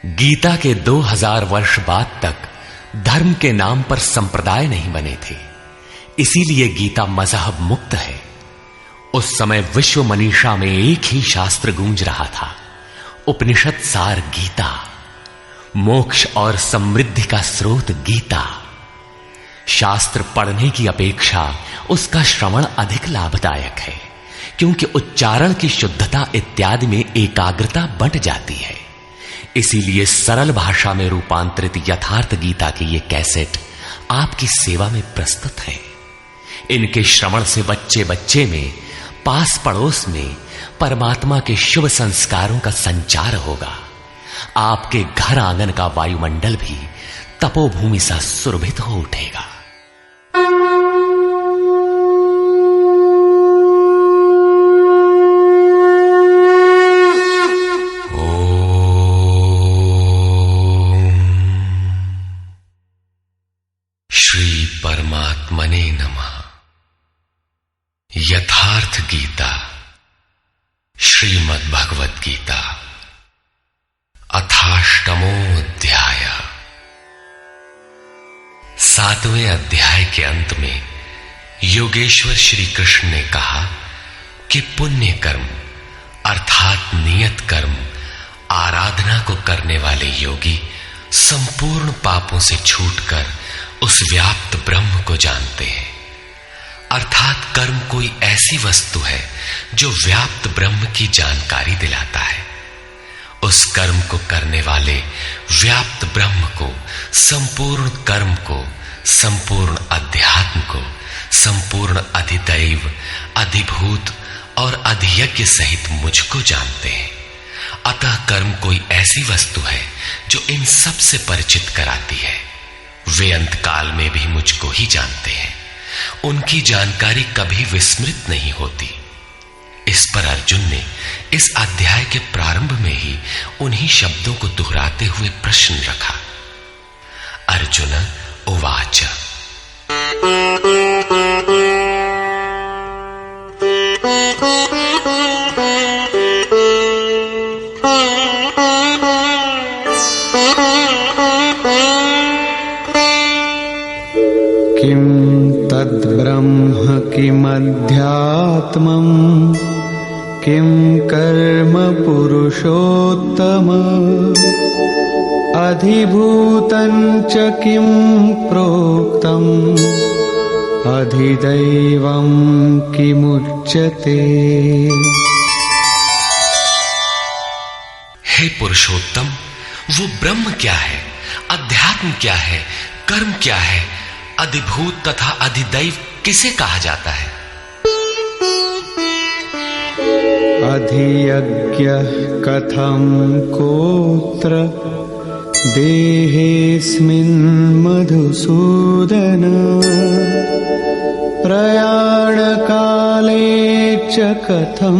गीता के 2000 वर्ष बाद तक धर्म के नाम पर संप्रदाय नहीं बने थे, इसीलिए गीता मजहब मुक्त है। उस समय विश्व मनीषा में एक ही शास्त्र गूंज रहा था, उपनिषद सार गीता, मोक्ष और समृद्धि का स्रोत गीता। शास्त्र पढ़ने की अपेक्षा उसका श्रवण अधिक लाभदायक है, क्योंकि उच्चारण की शुद्धता इत्यादि में एकाग्रता बंट जाती है। इसीलिए सरल भाषा में रूपांतरित यथार्थ गीता की ये कैसेट आपकी सेवा में प्रस्तुत है। इनके श्रवण से बच्चे बच्चे में, पास पड़ोस में परमात्मा के शुभ संस्कारों का संचार होगा। आपके घर आंगन का वायुमंडल भी तपोभूमि सा सुरभित हो उठेगा। श्री परमात्मने नमः। यथार्थ गीता, श्रीमद् भगवत गीता, अथाष्टमो अध्याय। 7वें अध्याय के अंत में योगेश्वर श्री कृष्ण ने कहा कि पुण्य कर्म अर्थात नियत कर्म आराधना को करने वाले योगी संपूर्ण पापों से छूटकर उस व्याप्त ब्रह्म को जानते हैं। अर्थात कर्म कोई ऐसी वस्तु है जो व्याप्त ब्रह्म की जानकारी दिलाता है। उस कर्म को करने वाले व्याप्त ब्रह्म को, संपूर्ण कर्म को, संपूर्ण अध्यात्म को, संपूर्ण अधिदैव, अधिभूत और अधियज्ञ सहित मुझको जानते हैं। अतः कर्म कोई ऐसी वस्तु है जो इन सब से परिचित कराती है। वे अंतकाल में भी मुझको ही जानते हैं। उनकी जानकारी कभी विस्मृत नहीं होती। इस पर अर्जुन ने इस अध्याय के प्रारंभ में ही उन्हीं शब्दों को दोहराते हुए प्रश्न रखा। अर्जुन उवाच। किम तद्ब्रह्म किमध्यात्मम् किम कर्म पुरुषोत्तम अधिभूतं च किम प्रोक्तम् अधिदैवं किमुच्यते। हे पुरुषोत्तम, वो ब्रह्म क्या है, अध्यात्म क्या है, कर्म क्या है, अधिभूत तथा अधिदैव किसे कहा जाता है? अधियज्ञः कथं कोत्र देहेऽस्मिन् मधुसूदन प्रयाणकाले च कथं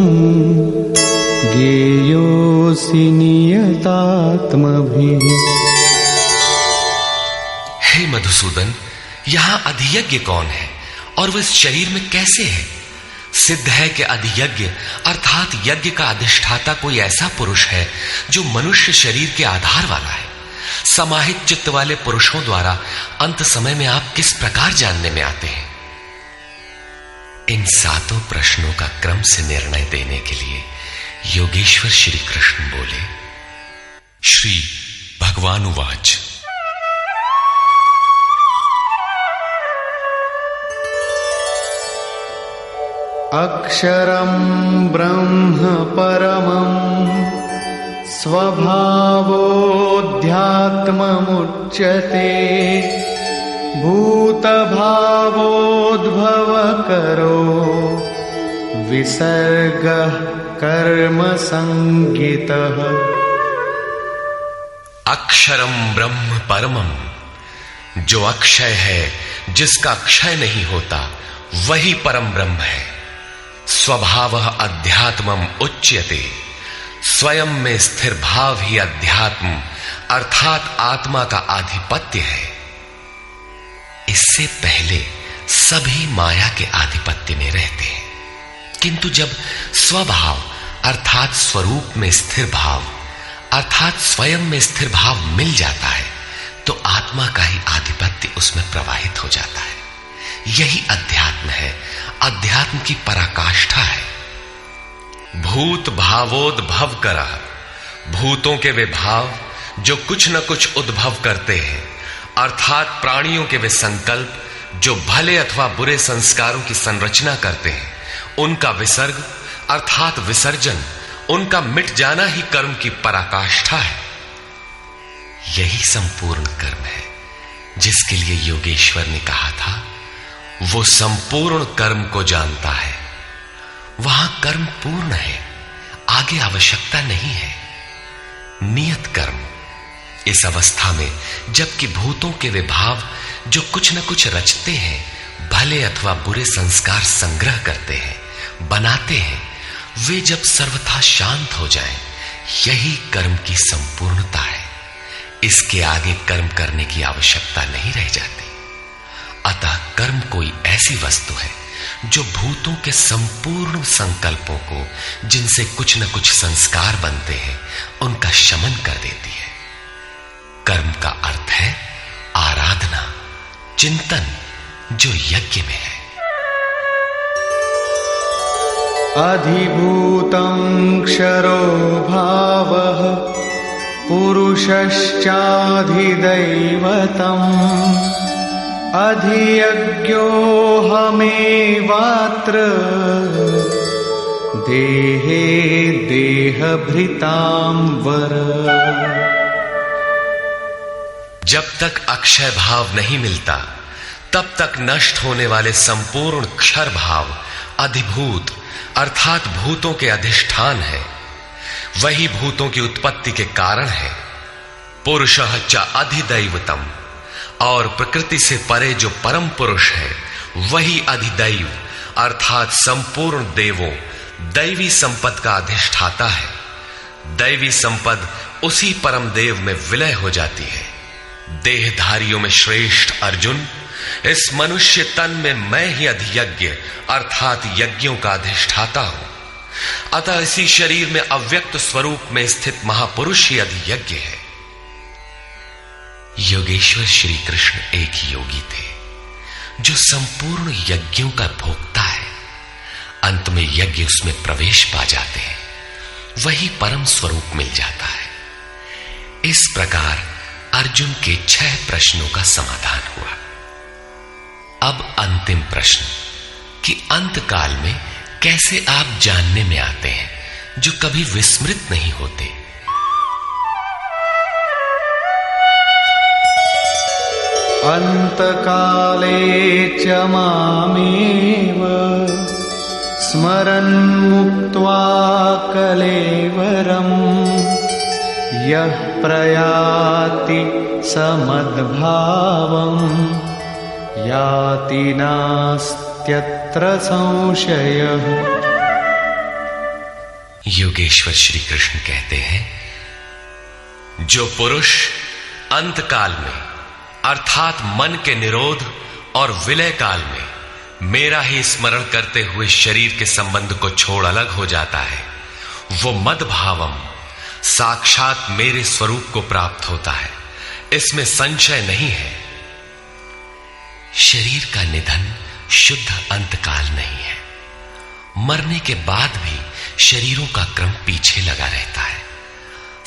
ज्ञेयोऽसि नियतात्मभिः। हे मधुसूदन, यहां अधियज्ञ कौन है और वह इस शरीर में कैसे है? सिद्ध है कि अधियज्ञ अर्थात यज्ञ का अधिष्ठाता कोई ऐसा पुरुष है जो मनुष्य शरीर के आधार वाला है। समाहित चित्त वाले पुरुषों द्वारा अंत समय में आप किस प्रकार जानने में आते हैं? इन 7 प्रश्नों का क्रम से निर्णय देने के लिए योगेश्वर श्री कृष्ण बोले। श्री भगवान उवाच। अक्षरं ब्रह्म परमं स्वभावोऽध्यात्ममुच्यते भूतभावोद्भवकरो विसर्गः कर्म संज्ञितः। अक्षरम ब्रह्म परमम, जो अक्षय है, जिसका क्षय नहीं होता, वही परम ब्रह्म है। स्वभावः अध्यात्मम उच्यते, स्वयं में स्थिर भाव ही अध्यात्म अर्थात आत्मा का आधिपत्य है। इससे पहले सभी माया के आधिपत्य में रहते हैं, किंतु जब स्वभाव अर्थात स्वरूप में स्थिर भाव अर्थात स्वयं में स्थिर भाव मिल जाता है तो आत्मा का ही आधिपत्य उसमें प्रवाहित हो जाता है। यही अध्यात्म है, अध्यात्म की पराकाष्ठा है। भूत भावोद्भव करा, भूतों के वे भाव जो कुछ न कुछ उद्भव करते हैं, अर्थात प्राणियों के वे संकल्प जो भले अथवा बुरे संस्कारों की संरचना करते हैं, उनका विसर्ग अर्थात विसर्जन, उनका मिट जाना ही कर्म की पराकाष्ठा है। यही संपूर्ण कर्म है जिसके लिए योगेश्वर ने कहा था, वो संपूर्ण कर्म को जानता है। वहां कर्म पूर्ण है, आगे आवश्यकता नहीं है। नियत कर्म, इस अवस्था में जबकि भूतों के वे भाव जो कुछ न कुछ रचते हैं, भले अथवा बुरे संस्कार संग्रह करते हैं, बनाते हैं, वे जब सर्वथा शांत हो जाएं, यही कर्म की संपूर्णता है। इसके आगे कर्म करने की आवश्यकता नहीं रह जाती। अतः कर्म कोई ऐसी वस्तु है जो भूतों के संपूर्ण संकल्पों को, जिनसे कुछ न कुछ संस्कार बनते हैं, उनका शमन कर देती है। कर्म का अर्थ है आराधना, चिंतन, जो यज्ञ में है। अधिभूतं क्षरो भावः पुरुषश्चाधिदैवतम् अधियज्ञोऽहमेवात्र देहे देहभृतां वर। जब तक अक्षय भाव नहीं मिलता तब तक नष्ट होने वाले संपूर्ण क्षर भाव अधिभूत अर्थात भूतों के अधिष्ठान है। वही भूतों की उत्पत्ति के कारण है। पुरुषः च अधिदैवतम, और प्रकृति से परे जो परम पुरुष है वही अधिदैव अर्थात संपूर्ण देवों, दैवी संपद का अधिष्ठाता है। दैवी संपद उसी परम देव में विलय हो जाती है। देहधारियों में श्रेष्ठ अर्जुन, इस मनुष्य तन में मैं ही अधियज्ञ अर्थात यज्ञों का अधिष्ठाता हूं। अतः इसी शरीर में अव्यक्त स्वरूप में स्थित महापुरुष ही अधियज्ञ है। योगेश्वर श्री कृष्ण एक योगी थे जो संपूर्ण यज्ञों का भोक्ता है। अंत में यज्ञ उसमें प्रवेश पा जाते हैं, वही परम स्वरूप मिल जाता है। इस प्रकार अर्जुन के 6 प्रश्नों का समाधान हुआ। अब अंतिम प्रश्न कि अंत काल में कैसे आप जानने में आते हैं जो कभी विस्मृत नहीं होते। अंतकाले च मामेव स्मरन् मुक्त्वा कलेवरम् यः प्रयाति समद्भावम् याति नास्त्यत्र संशयः। योगेश्वर श्री कृष्ण कहते हैं, जो पुरुष अंतकाल में अर्थात मन के निरोध और विलय काल में मेरा ही स्मरण करते हुए शरीर के संबंध को छोड़ अलग हो जाता है, वो मद्भावम साक्षात मेरे स्वरूप को प्राप्त होता है। इसमें संशय नहीं है। शरीर का निधन शुद्ध अंतकाल नहीं है। मरने के बाद भी शरीरों का क्रम पीछे लगा रहता है।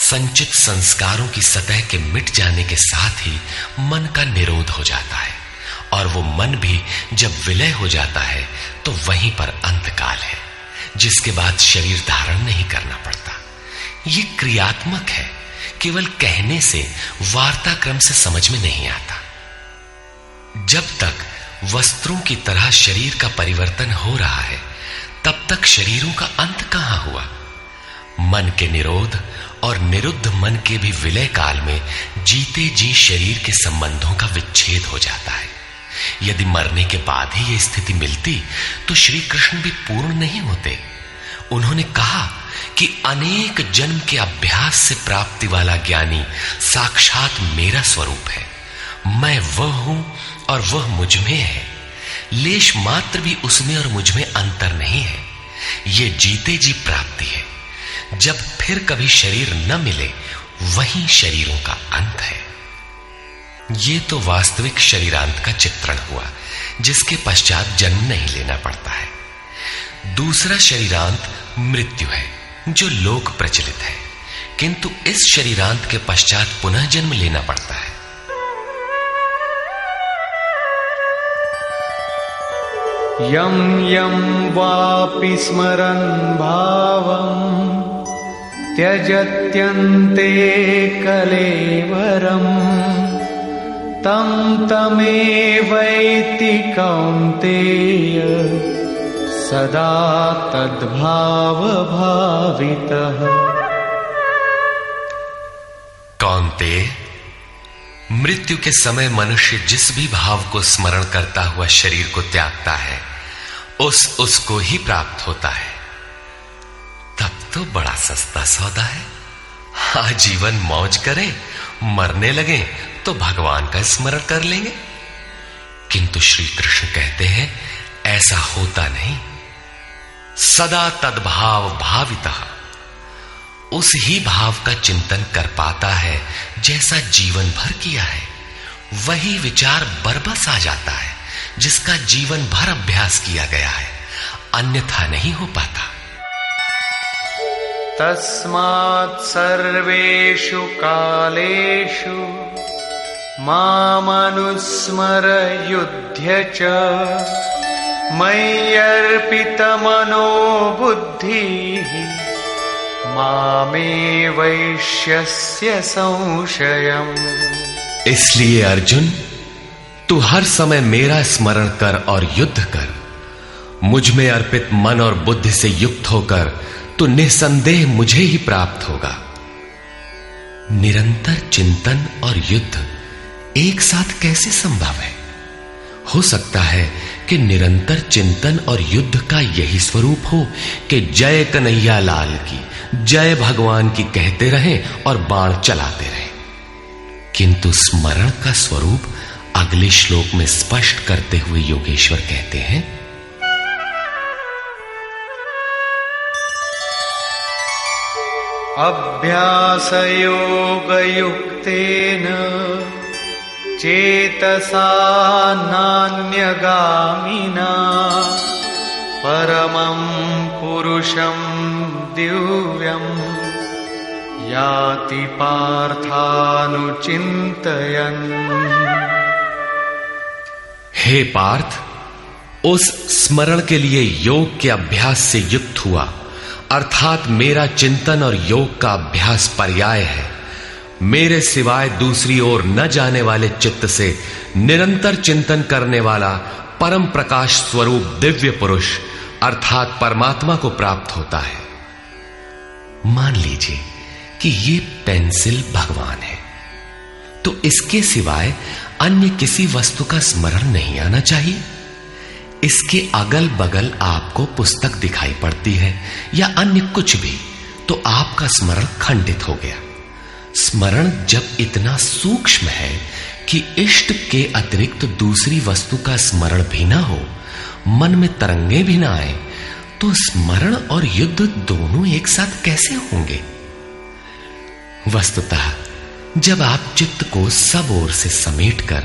संचित संस्कारों की सतह के मिट जाने के साथ ही मन का निरोध हो जाता है, और वो मन भी जब विलय हो जाता है तो वहीं पर अंतकाल है, जिसके बाद शरीर धारण नहीं करना पड़ता। ये क्रियात्मक है, केवल कहने से वार्ता क्रम से समझ में नहीं आता। जब तक वस्त्रों की तरह शरीर का परिवर्तन हो रहा है तब तक शरीरों का अंत कहां हुआ। मन के निरोध और निरुद्ध मन के भी विलय काल में जीते जी शरीर के संबंधों का विच्छेद हो जाता है। यदि मरने के बाद ही यह स्थिति मिलती तो श्री कृष्ण भी पूर्ण नहीं होते। उन्होंने कहा कि अनेक जन्म के अभ्यास से प्राप्ति वाला ज्ञानी साक्षात मेरा स्वरूप है। मैं वह हूं और वह मुझ में है। लेश मात्र भी उसमें और मुझ में अंतर नहीं है। यह जीते जी प्राप्ति है। जब फिर कभी शरीर न मिले वही शरीरों का अंत है। ये तो वास्तविक शरीरांत का चित्रण हुआ, जिसके पश्चात जन्म नहीं लेना पड़ता है। दूसरा शरीरांत मृत्यु है, जो लोक प्रचलित है, किंतु इस शरीरांत के पश्चात पुनः जन्म लेना पड़ता है। यं यं वापि स्मरन् भावं त्यजत्यन्ते कलेवरम् तं तमेवैति कौन्तेय सदा तद्भावभावितः। कौन्तेय, मृत्यु के समय मनुष्य जिस भी भाव को स्मरण करता हुआ शरीर को त्यागता है, उसको ही प्राप्त होता है। तब तो बड़ा सस्ता सौदा है। आजीवन मौज करें, मरने लगे तो भगवान का स्मरण कर लेंगे। किंतु श्री कृष्ण कहते हैं ऐसा होता नहीं। सदा तद्भाव भावितः, उस ही भाव का चिंतन कर पाता है जैसा जीवन भर किया है। वही विचार बरबस आ जाता है जिसका जीवन भर अभ्यास किया गया है, अन्यथा नहीं हो पाता। तस्मात् सर्वेषु कालेषु मामनुस्मर युध्य च मय्यर्पितमनो बुद्धिः मामे वैश्यस्य संशयम्। इसलिए अर्जुन, तू हर समय मेरा स्मरण कर और युद्ध कर। मुझ में अर्पित मन और बुद्धि से युक्त होकर तो निसंदेह मुझे ही प्राप्त होगा। निरंतर चिंतन और युद्ध एक साथ कैसे संभव है? हो सकता है कि निरंतर चिंतन और युद्ध का यही स्वरूप हो कि जय कन्हैया लाल की, जय भगवान की कहते रहें और बाण चलाते रहें। किंतु स्मरण का स्वरूप अगले श्लोक में स्पष्ट करते हुए योगेश्वर कहते हैं, अभ्यासयोगयुक्तेन चेतसा नान्यगामिना परमं पुरुषं दिव्यं याति पार्थानुचिन्तयन्। हे पार्थ, उस स्मरण के लिए योग के अभ्यास से युक्त हुआ, अर्थात मेरा चिंतन और योग का अभ्यास पर्याय है। मेरे सिवाय दूसरी ओर न जाने वाले चित्त से निरंतर चिंतन करने वाला परम प्रकाश स्वरूप दिव्य पुरुष अर्थात परमात्मा को प्राप्त होता है। मान लीजिए कि ये पेंसिल भगवान है, तो इसके सिवाय अन्य किसी वस्तु का स्मरण नहीं आना चाहिए। इसके अगल बगल आपको पुस्तक दिखाई पड़ती है या अन्य कुछ भी, तो आपका स्मरण खंडित हो गया। स्मरण जब इतना सूक्ष्म है कि इष्ट के अतिरिक्त दूसरी वस्तु का स्मरण भी ना हो, मन में तरंगे भी ना आए, तो स्मरण और युद्ध दोनों एक साथ कैसे होंगे? वस्तुतः जब आप चित्त को सब ओर से समेटकर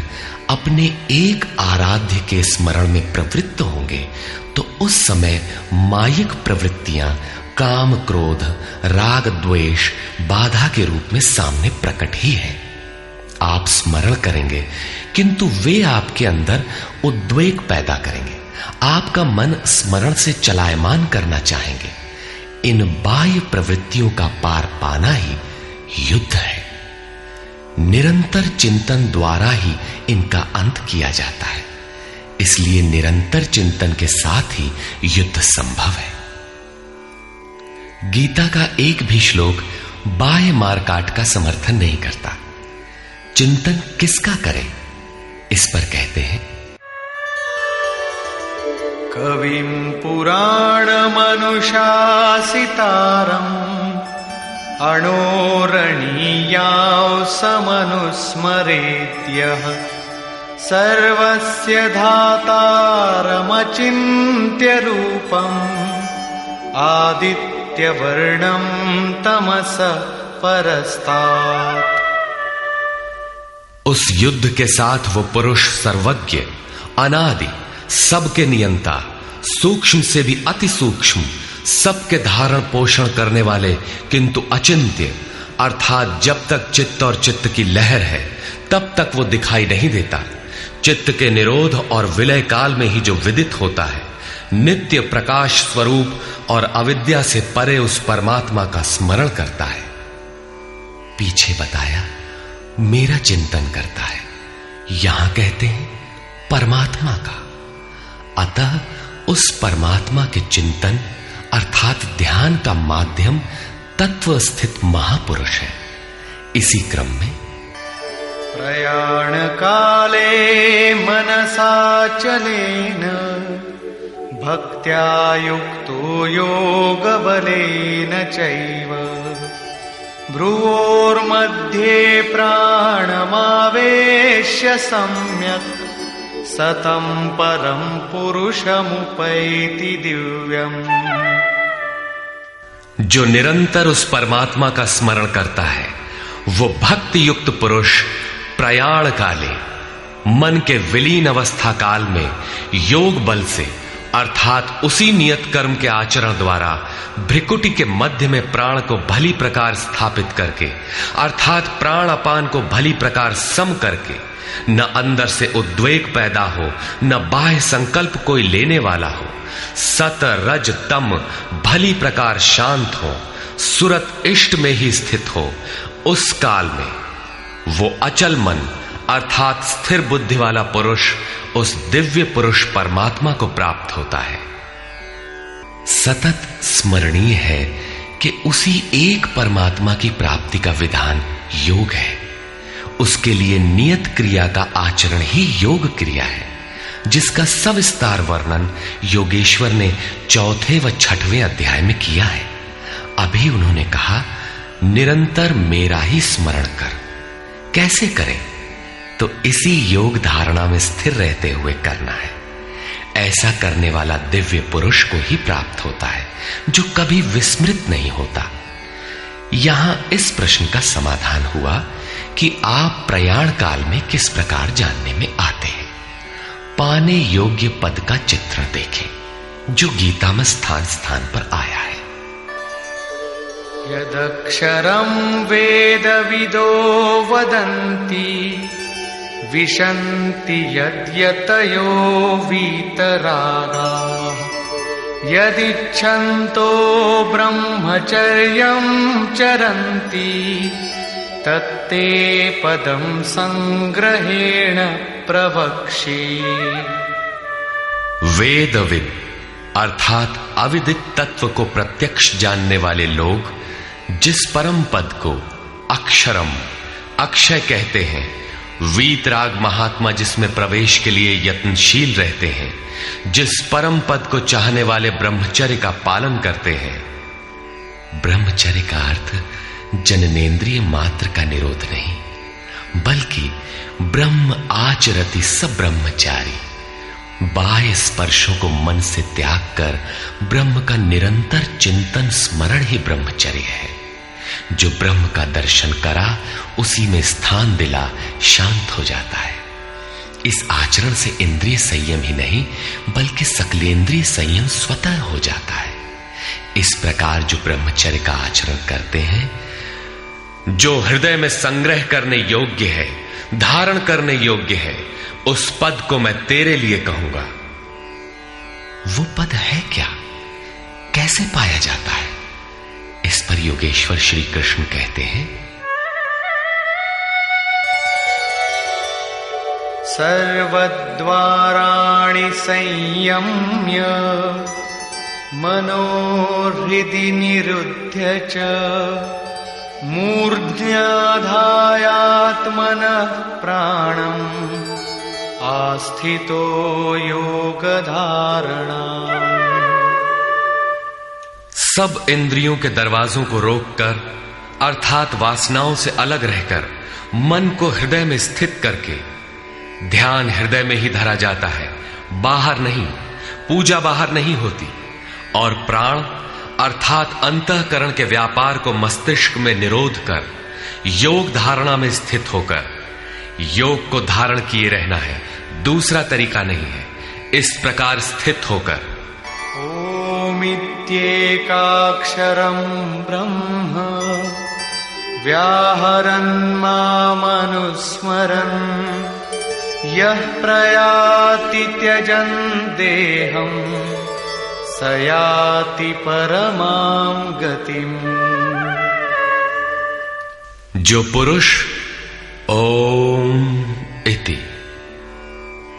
अपने एक आराध्य के स्मरण में प्रवृत्त होंगे, तो उस समय मायिक प्रवृत्तियां काम क्रोध राग द्वेष बाधा के रूप में सामने प्रकट ही है। आप स्मरण करेंगे किंतु वे आपके अंदर उद्वेग पैदा करेंगे। आपका मन स्मरण से चलायमान करना चाहेंगे। इन बाह्य प्रवृत्तियों का पार पाना ही युद्ध है। निरंतर चिंतन द्वारा ही इनका अंत किया जाता है। इसलिए निरंतर चिंतन के साथ ही युद्ध संभव है। गीता का एक भी श्लोक बाह्य मारकाट का समर्थन नहीं करता। चिंतन किसका करें, इस पर कहते हैं, कविं पुराणमनुशासितारम् अणोरणीयां समनुस्मरेद्यः सर्वस्य धातारमचिन्त्य रूपम् आदित्यनाथमव्ययम्। नित्यवर्णं तमस परस्तात्। उस युद्ध के साथ वो पुरुष सर्वज्ञ, अनादि, सबके नियंता, सूक्ष्म से भी अति सूक्ष्म, सबके धारण पोषण करने वाले किंतु अचिंत्य, अर्थात जब तक चित्त और चित्त की लहर है तब तक वो दिखाई नहीं देता। चित्त के निरोध और विलय काल में ही जो विदित होता है, नित्य प्रकाश स्वरूप और अविद्या से परे उस परमात्मा का स्मरण करता है। पीछे बताया मेरा चिंतन करता है, यहां कहते हैं परमात्मा का। अतः उस परमात्मा के चिंतन अर्थात ध्यान का माध्यम तत्व स्थित महापुरुष है। इसी क्रम में प्रयाण काले मनसाचलेन भक्त्या युक्तो योग बलेन चैव भ्रुवोर्मध्ये प्राणमावेश्य सम्यक् सतं परं पुरुषमुपैति दिव्यम्। जो निरंतर उस परमात्मा का स्मरण करता है वो भक्ति युक्त पुरुष प्रयाण काले, मन के विलीन अवस्था काल में योग बल से अर्थात उसी नियत कर्म के आचरण द्वारा भ्रिकुटी के मध्य में प्राण को भली प्रकार स्थापित करके अर्थात प्राण अपान को भली प्रकार सम करके न अंदर से उद्वेग पैदा हो न बाह्य संकल्प कोई लेने वाला हो, सत रज तम भली प्रकार शांत हो, सुरत इष्ट में ही स्थित हो, उस काल में वो अचल मन अर्थात स्थिर बुद्धि वाला पुरुष उस दिव्य पुरुष परमात्मा को प्राप्त होता है। सतत स्मरणीय है कि उसी एक परमात्मा की प्राप्ति का विधान योग है। उसके लिए नियत क्रिया का आचरण ही योग क्रिया है, जिसका सविस्तार वर्णन योगेश्वर ने 4वें व 6वें अध्याय में किया है। अभी उन्होंने कहा निरंतर मेरा ही स्मरण कर। कैसे करें? तो इसी योग धारणा में स्थिर रहते हुए करना है। ऐसा करने वाला दिव्य पुरुष को ही प्राप्त होता है, जो कभी विस्मृत नहीं होता। यहां इस प्रश्न का समाधान हुआ कि आप प्रयाण काल में किस प्रकार जानने में आते हैं। पाने योग्य पद का चित्रण देखें, जो गीता में स्थान स्थान पर आया है। यदक्षरं वेदविदो वदन्ति विशन्ति यद्यतयो वीतरागाः यदिच्छन्तो ब्रह्मचर्यं चरन्ति तत्ते पदं संग्रहेण प्रवक्ष्ये। वेदविद अर्थात अविदित तत्व को प्रत्यक्ष जानने वाले लोग जिस परम पद को अक्षरम अक्षय कहते हैं, वीतराग महात्मा जिसमें प्रवेश के लिए यत्नशील रहते हैं, जिस परम पद को चाहने वाले ब्रह्मचर्य का पालन करते हैं। ब्रह्मचर्य का अर्थ जननेन्द्रिय मात्र का निरोध नहीं, बल्कि ब्रह्म आचरति सब ब्रह्मचारी, बाह्य स्पर्शों को मन से त्याग कर ब्रह्म का निरंतर चिंतन स्मरण ही ब्रह्मचर्य है। जो ब्रह्म का दर्शन करा उसी में स्थान दिला शांत हो जाता है। इस आचरण से इंद्रिय संयम ही नहीं बल्कि सकलेंद्रिय संयम स्वतः हो जाता है। इस प्रकार जो ब्रह्मचर्य का आचरण करते हैं, जो हृदय में संग्रह करने योग्य है, धारण करने योग्य है, उस पद को मैं तेरे लिए कहूंगा। वो पद है क्या? कैसे पाया जाता है? इस पर योगेश्वर श्री कृष्ण कहते हैं, सर्वद्वाराणि संयम्य मनोहृदि निरुध्य च मूर्ध्याधायात्मनः प्राणम् आस्थितो योगधारणा। सब इंद्रियों के दरवाजों को रोककर अर्थात वासनाओं से अलग रहकर मन को हृदय में स्थित करके ध्यान हृदय में ही धरा जाता है, बाहर नहीं। पूजा बाहर नहीं होती। और प्राण अर्थात अंतःकरण के व्यापार को मस्तिष्क में निरोध कर योग धारणा में स्थित होकर योग को धारण किए रहना है, दूसरा तरीका नहीं है। इस प्रकार स्थित होकर ओमित्येकाक्षरं ब्रह्म व्याहरन् मामनुस्मरन् यः प्रयाति त्यजन् देहं स याति परमां गतिम्। जो पुरुष ओम इति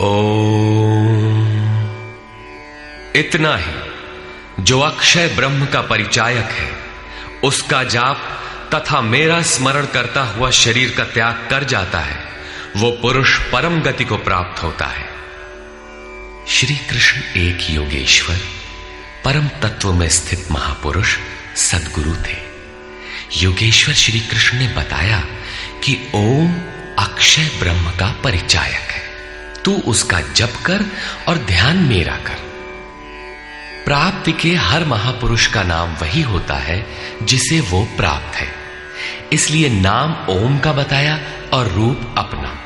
ओम इतना ही जो अक्षय ब्रह्म का परिचायक है, उसका जाप तथा मेरा स्मरण करता हुआ शरीर का त्याग कर जाता है, वो पुरुष परम गति को प्राप्त होता है। श्री कृष्ण एक योगेश्वर परम तत्व में स्थित महापुरुष सद्गुरु थे। योगेश्वर श्री कृष्ण ने बताया कि ओम अक्षय ब्रह्म का परिचायक है, तू उसका जप कर और ध्यान मेरा कर। प्राप्ति के हर महापुरुष का नाम वही होता है जिसे वो प्राप्त है, इसलिए नाम ओम का बताया और रूप अपना।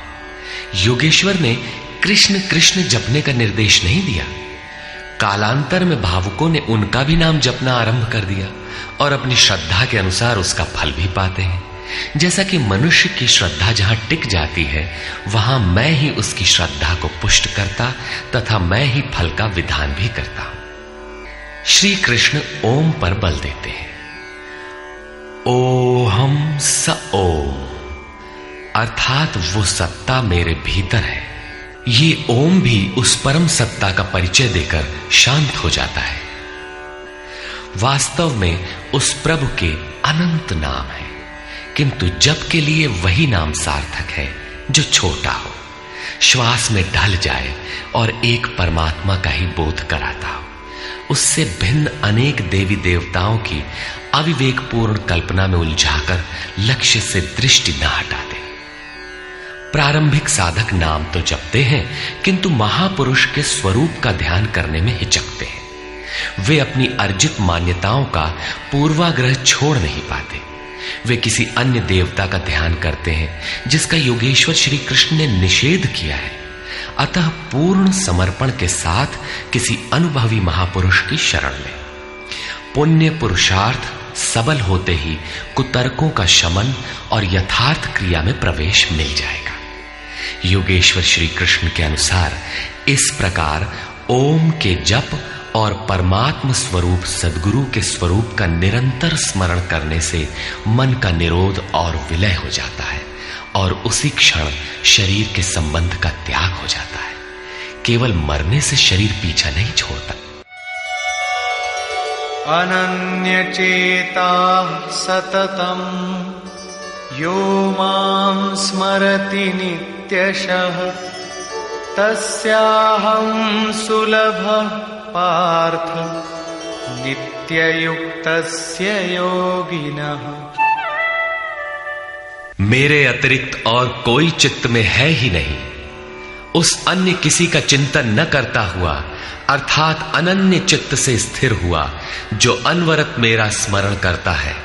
योगेश्वर ने कृष्ण कृष्ण जपने का निर्देश नहीं दिया। कालांतर में भावुकों ने उनका भी नाम जपना आरंभ कर दिया और अपनी श्रद्धा के अनुसार उसका फल भी पाते हैं। जैसा कि मनुष्य की श्रद्धा जहां टिक जाती है, वहां मैं ही उसकी श्रद्धा को पुष्ट करता तथा मैं ही फल का विधान भी करता हूं। श्री कृष्ण ओम पर बल देते हैं। ओहम स ओम, अर्थात वो सत्ता मेरे भीतर है। ये ओम भी उस परम सत्ता का परिचय देकर शांत हो जाता है। वास्तव में उस प्रभु के अनंत नाम है, किंतु जप के लिए वही नाम सार्थक है जो छोटा हो, श्वास में ढल जाए और एक परमात्मा का ही बोध कराता हो। उससे भिन्न अनेक देवी देवताओं की अविवेकपूर्ण कल्पना में उलझाकर लक्ष्य से दृष्टि न हटाते। प्रारंभिक साधक नाम तो जपते हैं, किंतु महापुरुष के स्वरूप का ध्यान करने में हिचकते हैं। वे अपनी अर्जित मान्यताओं का पूर्वाग्रह छोड़ नहीं पाते। वे किसी अन्य देवता का ध्यान करते हैं जिसका योगेश्वर श्री कृष्ण ने निषेध किया है। अतः पूर्ण समर्पण के साथ किसी अनुभवी महापुरुष की शरण लें। पुण्य पुरुषार्थ सबल होते ही कुतर्कों का शमन और यथार्थ क्रिया में प्रवेश मिल जाएगा। योगेश्वर श्री कृष्ण के अनुसार इस प्रकार ओम के जप और परमात्म स्वरूप सद्गुरु के स्वरूप का निरंतर स्मरण करने से मन का निरोध और विलय हो जाता है और उसी क्षण शरीर के संबंध का त्याग हो जाता है। केवल मरने से शरीर पीछा नहीं छोड़ता। अनन्यचेता सततम यो मां स्मरति नित्यशः तस्याहं सुलभः पार्थ नित्ययुक्तस्य योगिनः। मेरे अतिरिक्त और कोई चित्त में है ही नहीं। उस अन्य किसी का चिंतन न करता हुआ अर्थात अनन्य चित्त से स्थिर हुआ जो अनवरत मेरा स्मरण करता है,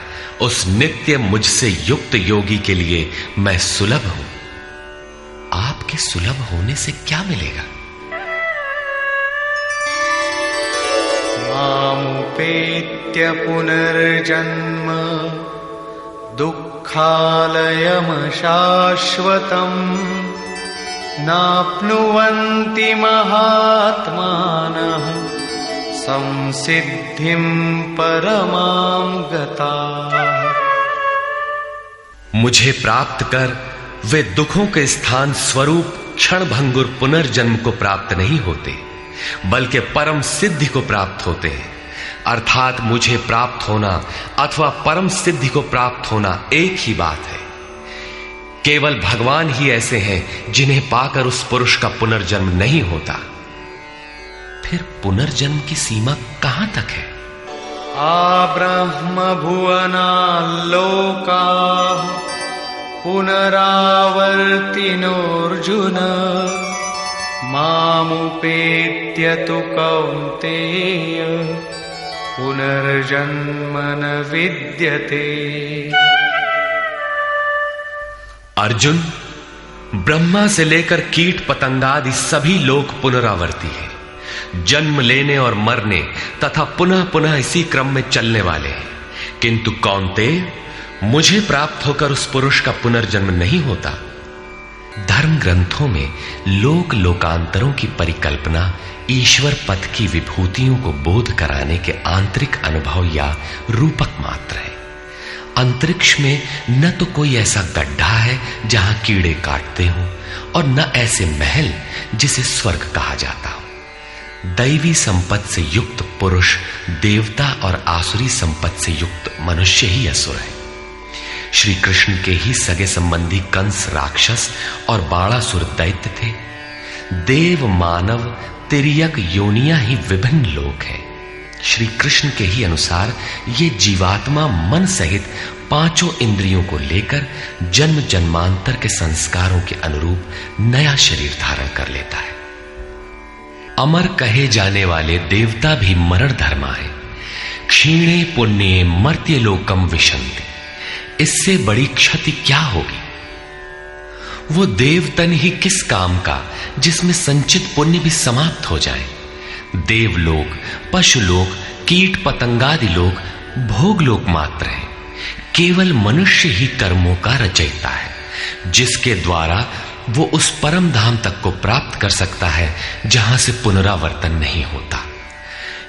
उस नित्य मुझसे युक्त योगी के लिए मैं सुलभ हूं। आपके सुलभ होने से क्या मिलेगा? मामुपेत्य पुनर्जन्म दुःखालयम शाश्वतम् नाप्नुवन्ति महात्मानः संसिद्धिं परमां गताः। मुझे प्राप्त कर वे दुखों के स्थान स्वरूप क्षणभंगुर पुनर्जन्म को प्राप्त नहीं होते, बल्कि परम सिद्धि को प्राप्त होते हैं। अर्थात मुझे प्राप्त होना अथवा परम सिद्धि को प्राप्त होना एक ही बात है। केवल भगवान ही ऐसे हैं जिन्हें पाकर उस पुरुष का पुनर्जन्म नहीं होता। फिर पुनर्जन्म की सीमा कहां तक है? आब्रह्म भुवनाल्लोकाः पुनरावर्तिनोऽर्जुन मामुपेत्य तु कौन्तेय पुनर्जन्म न विद्यते। अर्जुन, ब्रह्मा से लेकर कीट पतंगादि सभी लोग पुनरावर्ती हैं, जन्म लेने और मरने तथा पुनः पुनः इसी क्रम में चलने वाले हैं। किंतु कौन्तेय, मुझे प्राप्त होकर उस पुरुष का पुनर्जन्म नहीं होता। धर्म ग्रंथों में लोक लोकांतरों की परिकल्पना ईश्वर पद की विभूतियों को बोध कराने के आंतरिक अनुभव या रूपक मात्र है। अंतरिक्ष में न तो कोई ऐसा गड्ढा है जहां कीड़े काटते हों, और न ऐसे महल जिसे स्वर्ग कहा जाता हो। दैवी संपत्ति से युक्त पुरुष देवता और आसुरी संपत्ति से युक्त मनुष्य ही असुर है। श्री कृष्ण के ही सगे संबंधी कंस राक्षस और बाणासुर दैत्य थे। देव मानव तिर्यक योनियां ही विभिन्न लोक हैं। श्री कृष्ण के ही अनुसार ये जीवात्मा मन सहित पांचों इंद्रियों को लेकर जन्म जन्मांतर के संस्कारों के अनुरूप नया शरीर धारण कर लेता है। अमर कहे जाने वाले देवता भी मरण धर्मा है। क्षीणे पुण्ये मर्त्य लोकम विशन्ति। इससे बड़ी क्षति क्या होगी? वो देवतन ही किस काम का जिसमें संचित पुण्य भी समाप्त हो जाए। देवलोक, पशुलोक, कीट पतंगादि लोक भोगलोक मात्र है। केवल मनुष्य ही कर्मों का रचयिता है, जिसके द्वारा वो उस परम धाम तक को प्राप्त कर सकता है जहां से पुनरावर्तन नहीं होता।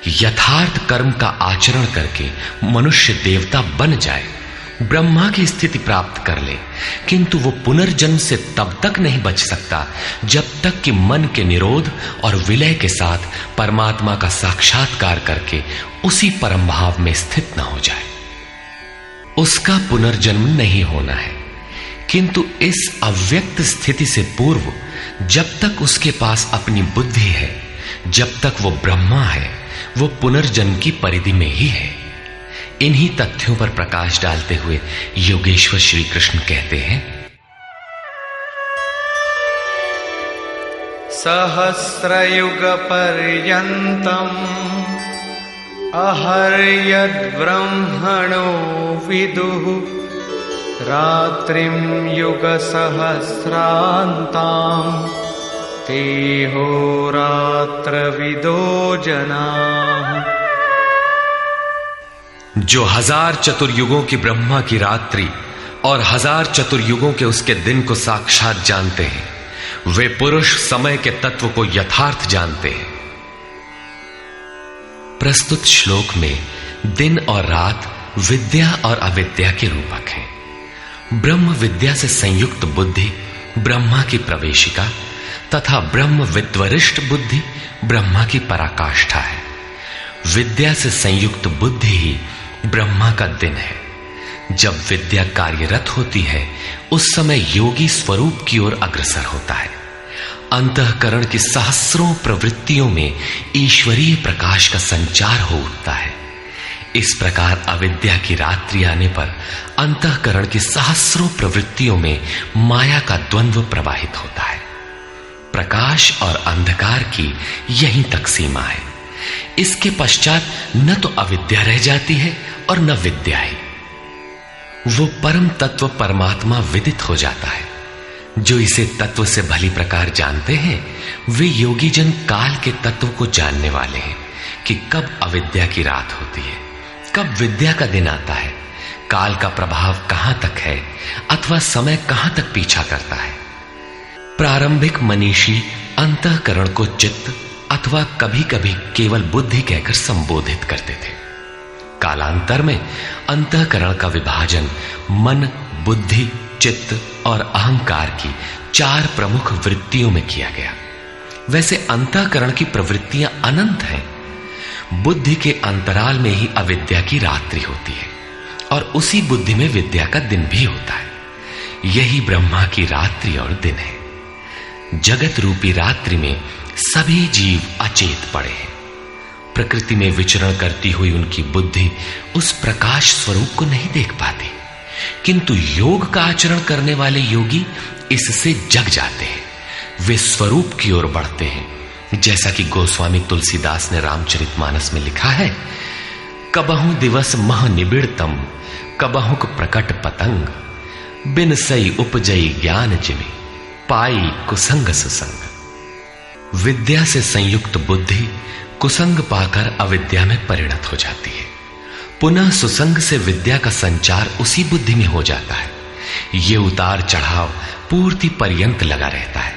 यथार्थ कर्म का आचरण करके मनुष्य देवता बन जाए, ब्रह्मा की स्थिति प्राप्त कर ले, किंतु वो पुनर्जन्म से तब तक नहीं बच सकता जब तक कि मन के निरोध और विलय के साथ परमात्मा का साक्षात्कार करके उसी परम भाव में स्थित न हो जाए। उसका पुनर्जन्म नहीं होना है, किंतु इस अव्यक्त स्थिति से पूर्व जब तक उसके पास अपनी बुद्धि है, जब तक वो ब्रह्मा है, वो पुनर्जन्म की परिधि में ही है। इन्हीं तथ्यों पर प्रकाश डालते हुए योगेश्वर श्री कृष्ण कहते हैं, सहस्रयुग पर्यन्तम् अहर्यद् ब्रह्मणो विदुः रात्रिं युग सहस्रान्ताम् तेहोरात्रविदो जनाः। जो 1000 चतुर्युगों की ब्रह्मा की रात्रि और 1000 चतुर्युगों के उसके दिन को साक्षात जानते हैं, वे पुरुष समय के तत्व को यथार्थ जानते हैं। प्रस्तुत श्लोक में दिन और रात विद्या और अविद्या के रूपक हैं। ब्रह्म विद्या से संयुक्त बुद्धि ब्रह्मा की प्रवेशिका तथा ब्रह्म विद्वरिष्ठ बुद्धि ब्रह्मा की पराकाष्ठा है। विद्या से संयुक्त बुद्धि ही ब्रह्मा का दिन है। जब विद्या कार्यरत होती है उस समय योगी स्वरूप की ओर अग्रसर होता है। अंतःकरण की सहस्रों प्रवृत्तियों में ईश्वरीय प्रकाश का संचार हो उठता है। इस प्रकार अविद्या की रात्रि आने पर अंतःकरण की सहस्रों प्रवृत्तियों में माया का द्वंद्व प्रवाहित होता है। प्रकाश और अंधकार की यहीं तक सीमा है। इसके पश्चात न तो अविद्या रह जाती है और न विद्या ही। वो परम तत्व परमात्मा विदित हो जाता है। जो इसे तत्व से भली प्रकार जानते हैं वे योगी जन काल के तत्व को जानने वाले हैं कि कब अविद्या की रात होती है, कब विद्या का दिन आता है, काल का प्रभाव कहां तक है अथवा समय कहां तक पीछा करता है। प्रारंभिक मनीषी अंतःकरण को चित्त अथवा कभी कभी केवल बुद्धि कहकर संबोधित करते थे। कालांतर में अंतःकरण का विभाजन मन, बुद्धि, चित्त और अहंकार की 4 प्रमुख वृत्तियों में किया गया। वैसे अंतःकरण की प्रवृत्तियां अनंत हैं। बुद्धि के अंतराल में ही अविद्या की रात्रि होती है और उसी बुद्धि में विद्या का दिन भी होता है। यही ब्रह्मा की रात्रि और दिन है। जगत रूपी रात्रि में सभी जीव अचेत पड़े हैं। प्रकृति में विचरण करती हुई उनकी बुद्धि उस प्रकाश स्वरूप को नहीं देख पाती, किंतु योग का आचरण करने वाले योगी इससे जग जाते हैं। वे स्वरूप की ओर बढ़ते हैं। जैसा कि गोस्वामी तुलसीदास ने रामचरितमानस में लिखा है, कबहु दिवस मह निबिड़तम, कबहुक प्रकट पतंग, बिन सई उपजई ज्ञान जिमि, पाई कुसंग सुसंग। विद्या से संयुक्त बुद्धि कुसंग पाकर अविद्या में परिणत हो जाती है। पुनः सुसंग से विद्या का संचार उसी बुद्धि में हो जाता है। ये उतार चढ़ाव पूर्ति पर्यंत लगा रहता है।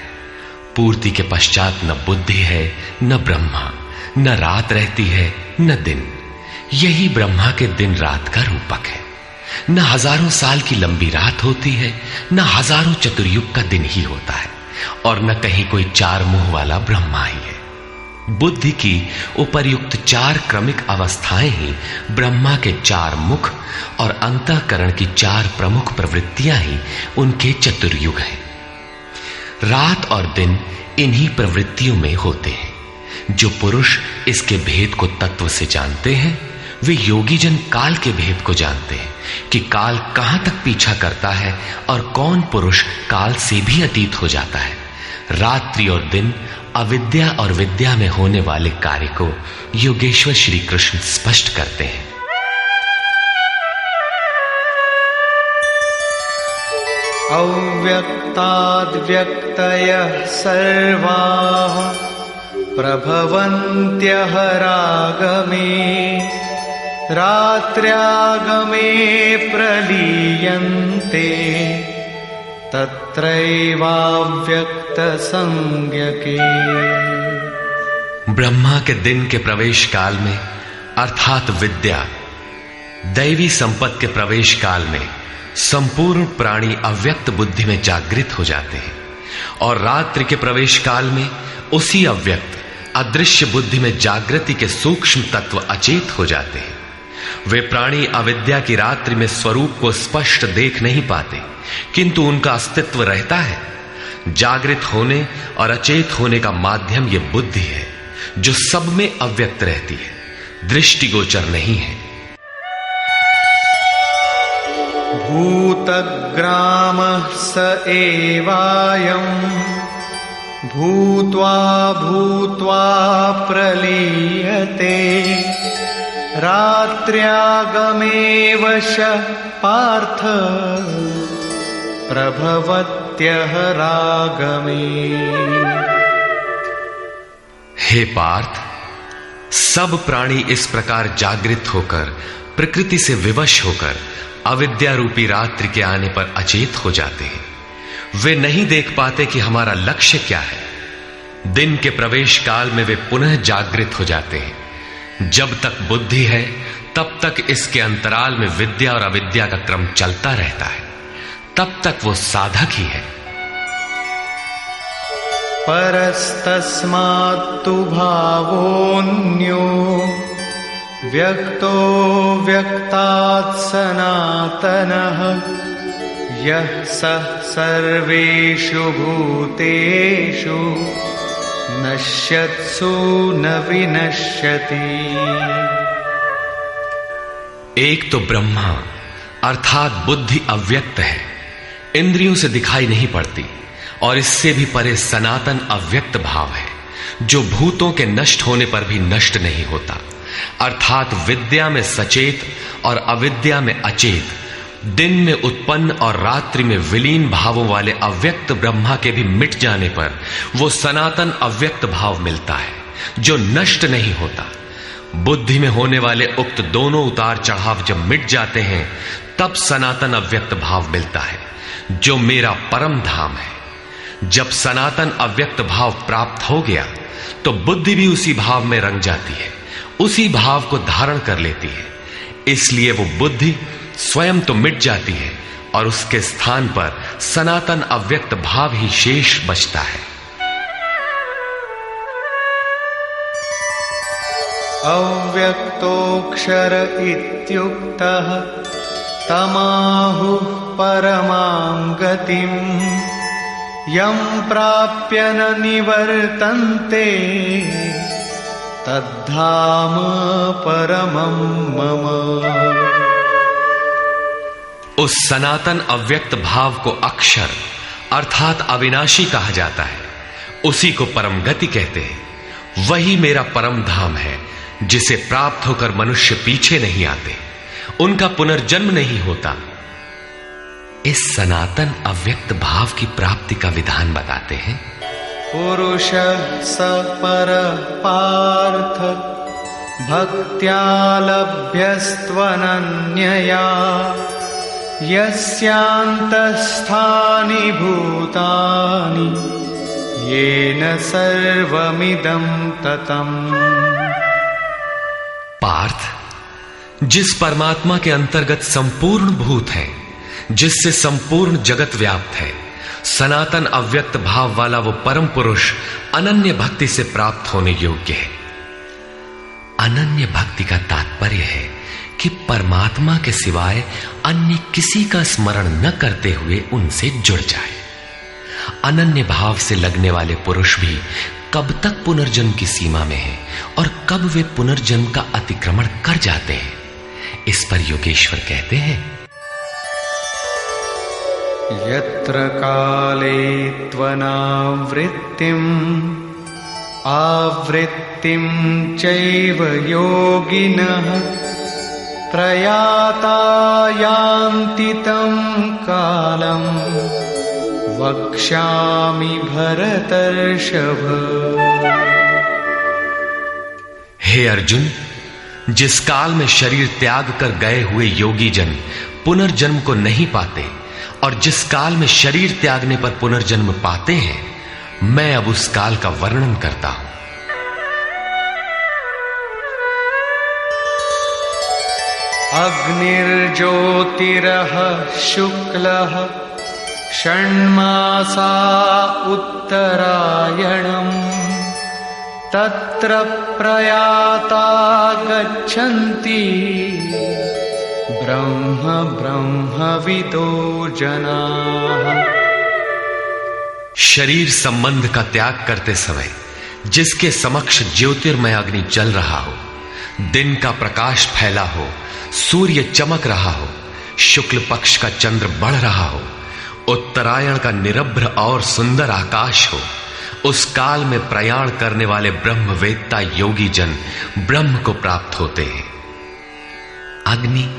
पूर्ति के पश्चात न बुद्धि है न ब्रह्मा, न रात रहती है न दिन। यही ब्रह्मा के दिन रात का रूपक है। न हजारों साल की लंबी रात होती है, न हजारों चतुर्युग का दिन ही होता है, और न कहीं कोई चार मुंह वाला ब्रह्मा ही है। बुद्धि की उपर्युक्त चार क्रमिक अवस्थाएं ही ब्रह्मा के चार मुख और अंतःकरण की चार प्रमुख प्रवृत्तियां ही उनके चतुर्युग हैं। रात और दिन इन्हीं प्रवृत्तियों में होते हैं। जो पुरुष इसके भेद को तत्व से जानते हैं, वे योगी जन काल के भेद को जानते हैं कि काल कहां तक पीछा करता है और कौन पुरुष काल से भी अतीत हो जाता है। रात्रि और दिन अविद्या और विद्या में होने वाले कार्य को योगेश्वर श्री कृष्ण स्पष्ट करते हैं। अव्यक्ताद्व्यक्तयः सर्वाः प्रभवन्त्यः रागमे, रात्र्यागमे प्रलीयन्ते, तत्रैवाव्यक्त संज्ञके। ब्रह्मा के दिन के प्रवेश काल में अर्थात विद्या, दैवी संपत्ति के प्रवेश काल में संपूर्ण प्राणी अव्यक्त बुद्धि में जागृत हो जाते हैं, और रात्रि के प्रवेश काल में उसी अव्यक्त अदृश्य बुद्धि में जागृति के सूक्ष्म तत्व अचेत हो जाते हैं। वे प्राणी अविद्या की रात्रि में स्वरूप को स्पष्ट देख नहीं पाते, किंतु उनका अस्तित्व रहता है। जागृत होने और अचेत होने का माध्यम ये बुद्धि है, जो सब में अव्यक्त रहती है, दृष्टिगोचर नहीं है। भूतग्रामः स एवायम्, भूत्वा भूत्वा प्रलीयते, रात्र्यागमे वश पार्थ, प्रभवत्यः रागमे। हे पार्थ, सब प्राणी इस प्रकार जागृत होकर, प्रकृति से विवश होकर अविद्या रूपी रात्रि के आने पर अचेत हो जाते हैं। वे नहीं देख पाते कि हमारा लक्ष्य क्या है। दिन के प्रवेश काल में वे पुनः जागृत हो जाते हैं। जब तक बुद्धि है तब तक इसके अंतराल में विद्या और अविद्या का क्रम चलता रहता है, तब तक वो साधक ही है। परस्तस्मात्तु भावोऽन्यो, व्यक्तो व्यक्तात् सनातनः, यः सः सर्वेषु भूतेषु नश्यत्सु न विनश्यति। एक तो ब्रह्मा अर्थात बुद्धि अव्यक्त है, इंद्रियों से दिखाई नहीं पड़ती, और इससे भी परे सनातन अव्यक्त भाव है, जो भूतों के नष्ट होने पर भी नष्ट नहीं होता। अर्थात विद्या में सचेत और अविद्या में अचेत, दिन में उत्पन्न और रात्रि में विलीन भावों वाले अव्यक्त ब्रह्मा के भी मिट जाने पर वो सनातन अव्यक्त भाव मिलता है, जो नष्ट नहीं होता। बुद्धि में होने वाले उक्त दोनों उतार चढ़ाव जब मिट जाते हैं, तब सनातन अव्यक्त भाव मिलता है, जो मेरा परम धाम है। जब सनातन अव्यक्त भाव प्राप्त हो गया तो बुद्धि भी उसी भाव में रंग जाती है, उसी भाव को धारण कर लेती है। इसलिए वो बुद्धि स्वयं तो मिट जाती है और उसके स्थान पर सनातन अव्यक्त भाव ही शेष बचता है। अव्यक्तोऽक्षर इत्युक्तः तमाहुः परमां गतिम्, यं प्राप्य न निवर्तन्ते, तद्धाम परमं मम। उस सनातन अव्यक्त भाव को अक्षर अर्थात अविनाशी कहा जाता है, उसी को परम गति कहते हैं। वही मेरा परम धाम है, जिसे प्राप्त होकर मनुष्य पीछे नहीं आते, उनका पुनर्जन्म नहीं होता। इस सनातन अव्यक्त भाव की प्राप्ति का विधान बताते हैं। पुरुष स पर पार्थ भक्त्या लभ्यस्त्वनन्यया यस्यान्तस्थानि भूतानि येन सर्वमिदं ततम्। पार्थ, जिस परमात्मा के अंतर्गत संपूर्ण भूत है, जिससे संपूर्ण जगत व्याप्त है, सनातन अव्यक्त भाव वाला वो परम पुरुष अनन्य भक्ति से प्राप्त होने योग्य है। अनन्य भक्ति का तात्पर्य है कि परमात्मा के सिवाय अन्य किसी का स्मरण न करते हुए उनसे जुड़ जाए। अनन्य भाव से लगने वाले पुरुष भी कब तक पुनर्जन्म की सीमा में हैं और कब वे पुनर्जन्म का अतिक्रमण कर जाते हैं, इस पर योगेश्वर कहते हैं। यत्र काले त्वनावृत्तिम् आवृत्तिं चैव योगिनः प्रयाता यान्ति तं कालं वक्ष्यामि भरतर्षभ। हे अर्जुन, जिस काल में शरीर त्याग कर गए हुए योगी जन पुनर्जन्म को नहीं पाते और जिस काल में शरीर त्यागने पर पुनर्जन्म पाते हैं, मैं अब उस काल का वर्णन करता हूं। अग्निर्ज्योतिरः शुक्लः षण्मासा उत्तरायणम् तत्र प्रयाता गच्छन्ति ब्रह्म ब्रह्मविदो जनाः। शरीर संबंध का त्याग करते समय जिसके समक्ष ज्योतिर्मय अग्नि जल रहा हो, दिन का प्रकाश फैला हो, सूर्य चमक रहा हो, शुक्ल पक्ष का चंद्र बढ़ रहा हो, उत्तरायण का निरभ्र और सुंदर आकाश हो, उस काल में प्रयाण करने वाले ब्रह्मवेत्ता योगी जन ब्रह्म को प्राप्त होते हैं। अग्नि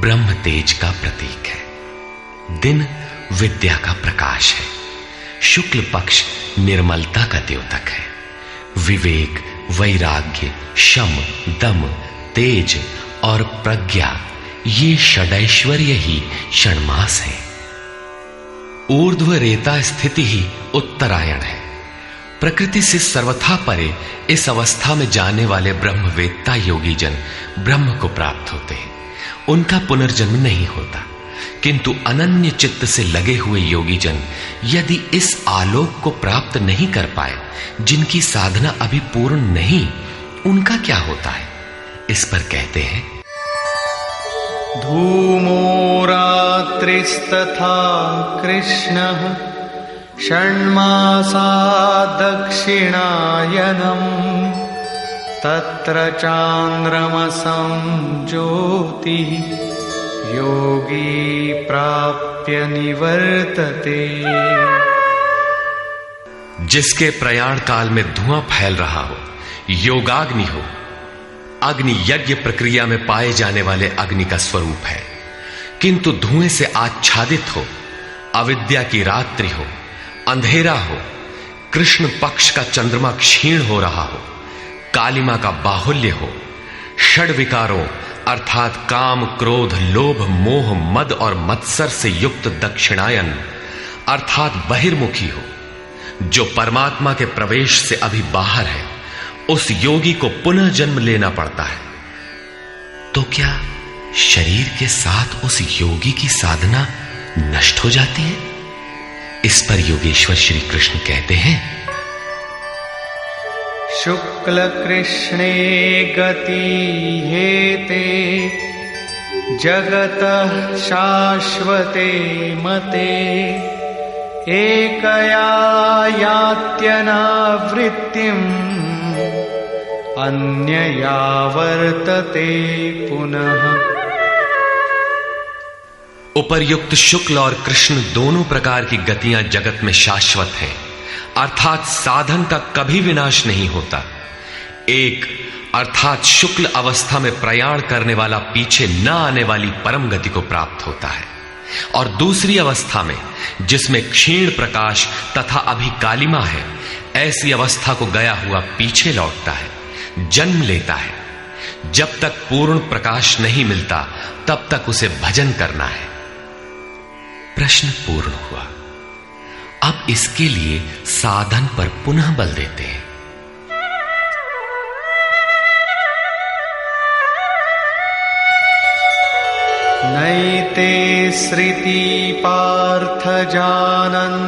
ब्रह्म तेज का प्रतीक है, दिन विद्या का प्रकाश है, शुक्ल पक्ष निर्मलता का द्योतक है, विवेक, वैराग्य, शम, दम, तेज और प्रज्ञा ये षडैश्वर्य ही षण्मास है। ऊर्ध्व रेता स्थिति ही उत्तरायण है। प्रकृति से सर्वथा परे इस अवस्था में जाने वाले ब्रह्मवेत्ता योगी जन ब्रह्म को प्राप्त होते हैं। उनका पुनर्जन्म नहीं होता, किंतु अनन्य चित्त से लगे हुए योगी जन यदि इस आलोक को प्राप्त नहीं कर पाए, जिनकी साधना अभी पूर्ण नहीं, उनका क्या होता है, इस पर कहते हैं। धूमो रात्रिस्तथा कृष्णः षण्मासा दक्षिणायनम् तत्र चान्द्रमसं ज्योतिः योगी प्राप्य निवर्तते। जिसके प्रयाण काल में धुआं फैल रहा हो, योगाग्नि हो, अग्नि यज्ञ प्रक्रिया में पाए जाने वाले अग्नि का स्वरूप है, किंतु धुएं से आच्छादित हो, अविद्या की रात्रि हो, अंधेरा हो, कृष्ण पक्ष का चंद्रमा क्षीण हो रहा हो, कालिमा का बाहुल्य हो, षड विकारों अर्थात काम, क्रोध, लोभ, मोह, मद और मत्सर से युक्त दक्षिणायन अर्थात बहिर्मुखी हो, जो परमात्मा के प्रवेश से अभी बाहर है, उस योगी को पुनः जन्म लेना पड़ता है। तो क्या शरीर के साथ उस योगी की साधना नष्ट हो जाती है? इस पर योगेश्वर श्री कृष्ण कहते हैं। शुक्ल कृष्णे गति हेते जगतः शाश्वते मते एकया यात्यनावृत्तिम् अन्यया वर्तते पुनः। उपर्युक्त शुक्ल और कृष्ण दोनों प्रकार की गतियां जगत में शाश्वत हैं, अर्थात साधन का कभी विनाश नहीं होता। एक अर्थात शुक्ल अवस्था में प्रयाण करने वाला पीछे न आने वाली परम गति को प्राप्त होता है, और दूसरी अवस्था में जिसमें क्षीण प्रकाश तथा अभी कालिमा है, ऐसी अवस्था को गया हुआ पीछे लौटता है, जन्म लेता है। जब तक पूर्ण प्रकाश नहीं मिलता तब तक उसे भजन करना है। प्रश्न पूर्ण हुआ। अब इसके लिए साधन पर पुनः बल देते हैं। नैते श्रुति पार्थ जानन्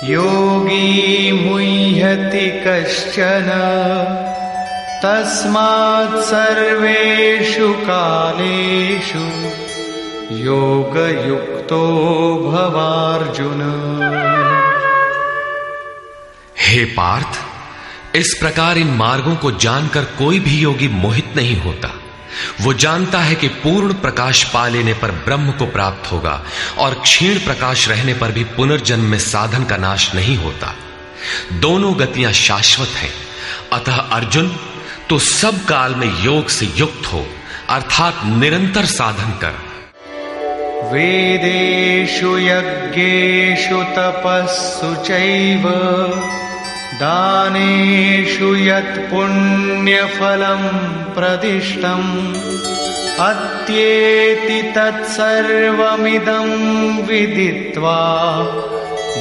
योगी मुह्यति कश्चन तस्मात् सर्वेषु कालेषु योगयुक्तो भवार्जुन। हे पार्थ, इस प्रकार इन मार्गों को जानकर कोई भी योगी मोहित नहीं होता। वो जानता है कि पूर्ण प्रकाश पा लेने पर ब्रह्म को प्राप्त होगा और क्षीण प्रकाश रहने पर भी पुनर्जन्म में साधन का नाश नहीं होता। दोनों गतियां शाश्वत हैं। अतः अर्जुन, तो सब काल में योग से युक्त हो, अर्थात निरंतर साधन कर। वेदेषु यज्ञेषु तपस्सु चैव दानेषु यत् पुण्यफलं प्रदिष्टम् अत्येति तत्सर्वमिदं विदित्वा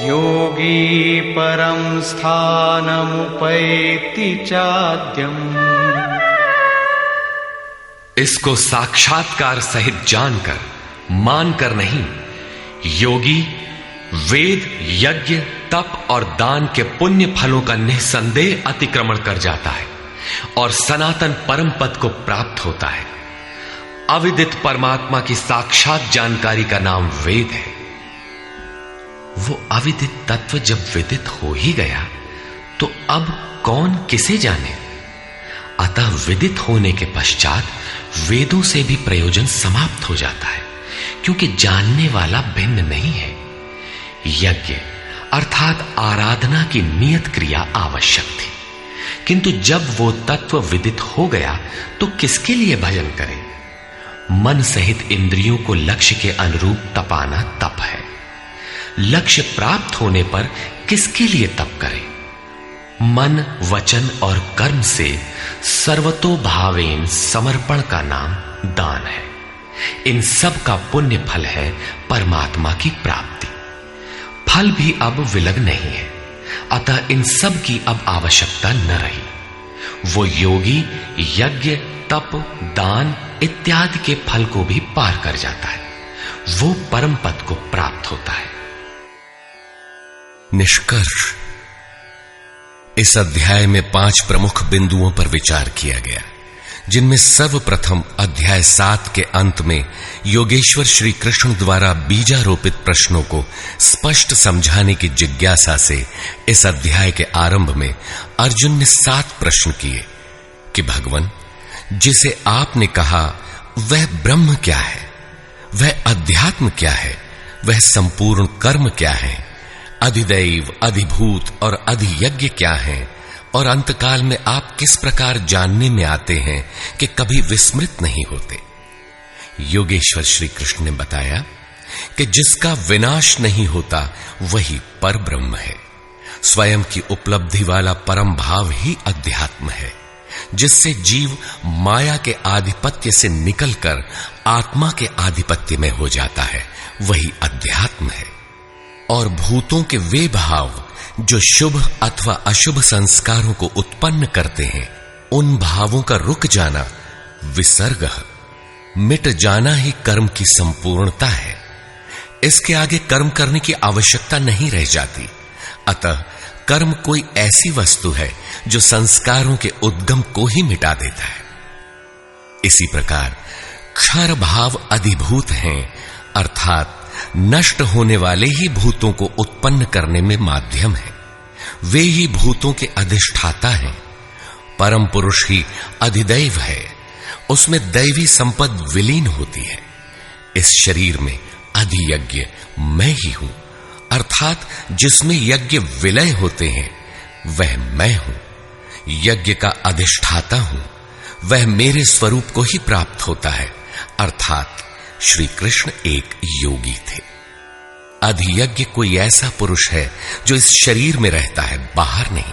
योगी परं स्थानमुपैति चाद्यम्। इसको साक्षात्कार सहित जानकर, मानकर नहीं, योगी वेद, यज्ञ, तप और दान के पुण्य फलों का निसंदेह अतिक्रमण कर जाता है और सनातन परम पद को प्राप्त होता है। अविदित परमात्मा की साक्षात जानकारी का नाम वेद है। वो अविदित तत्व जब विदित हो ही गया तो अब कौन किसे जाने। अतः विदित होने के पश्चात वेदों से भी प्रयोजन समाप्त हो जाता है, क्योंकि जानने वाला भिन्न नहीं है। यज्ञ अर्थात आराधना की नियत क्रिया आवश्यक थी, किंतु जब वो तत्व विदित हो गया तो किसके लिए भजन करें। मन सहित इंद्रियों को लक्ष्य के अनुरूप तपाना तप है। लक्ष्य प्राप्त होने पर किसके लिए तप करें। मन, वचन और कर्म से सर्वतोभावेन समर्पण का नाम दान है। इन सब का पुण्य फल है परमात्मा की प्राप्ति। फल भी अब विलग नहीं है, अतः इन सब की अब आवश्यकता न रही। वो योगी यज्ञ, तप, दान इत्यादि के फल को भी पार कर जाता है। वो परम पद को प्राप्त होता है। निष्कर्ष, इस अध्याय में 5 प्रमुख बिंदुओं पर विचार किया गया, जिनमें सर्वप्रथम अध्याय 7 के अंत में योगेश्वर श्री कृष्ण द्वारा बीजारोपित प्रश्नों को स्पष्ट समझाने की जिज्ञासा से इस अध्याय के आरंभ में अर्जुन ने 7 प्रश्न किए कि भगवान, जिसे आपने कहा वह ब्रह्म क्या है, वह अध्यात्म क्या है, वह संपूर्ण कर्म क्या है, अधिदैव, अधिभूत और अधियज्ञ क्या है, और अंतकाल में आप किस प्रकार जानने में आते हैं कि कभी विस्मृत नहीं होते। योगेश्वर श्री कृष्ण ने बताया कि जिसका विनाश नहीं होता वही पर ब्रह्म है। स्वयं की उपलब्धि वाला परम भाव ही अध्यात्म है, जिससे जीव माया के आधिपत्य से निकलकर आत्मा के आधिपत्य में हो जाता है, वही अध्यात्म है। और भूतों के वे भाव जो शुभ अथवा अशुभ संस्कारों को उत्पन्न करते हैं, उन भावों का रुक जाना विसर्ग, मिट जाना ही कर्म की संपूर्णता है। इसके आगे कर्म करने की आवश्यकता नहीं रह जाती। अतः कर्म कोई ऐसी वस्तु है जो संस्कारों के उद्गम को ही मिटा देता है। इसी प्रकार क्षर भाव अधिभूत हैं, अर्थात नष्ट होने वाले ही भूतों को उत्पन्न करने में माध्यम है। वे ही भूतों के अधिष्ठाता हैं। परम पुरुष ही अधिदैव है, उसमें दैवी संपद विलीन होती है। इस शरीर में अधियज्ञ मैं ही हूं, अर्थात जिसमें यज्ञ विलय होते हैं वह मैं हूं। यज्ञ का अधिष्ठाता हूं, वह मेरे स्वरूप को ही प्राप्त होता है। अर्थात श्री कृष्ण एक योगी थे। अधियज्ञ कोई ऐसा पुरुष है जो इस शरीर में रहता है, बाहर नहीं।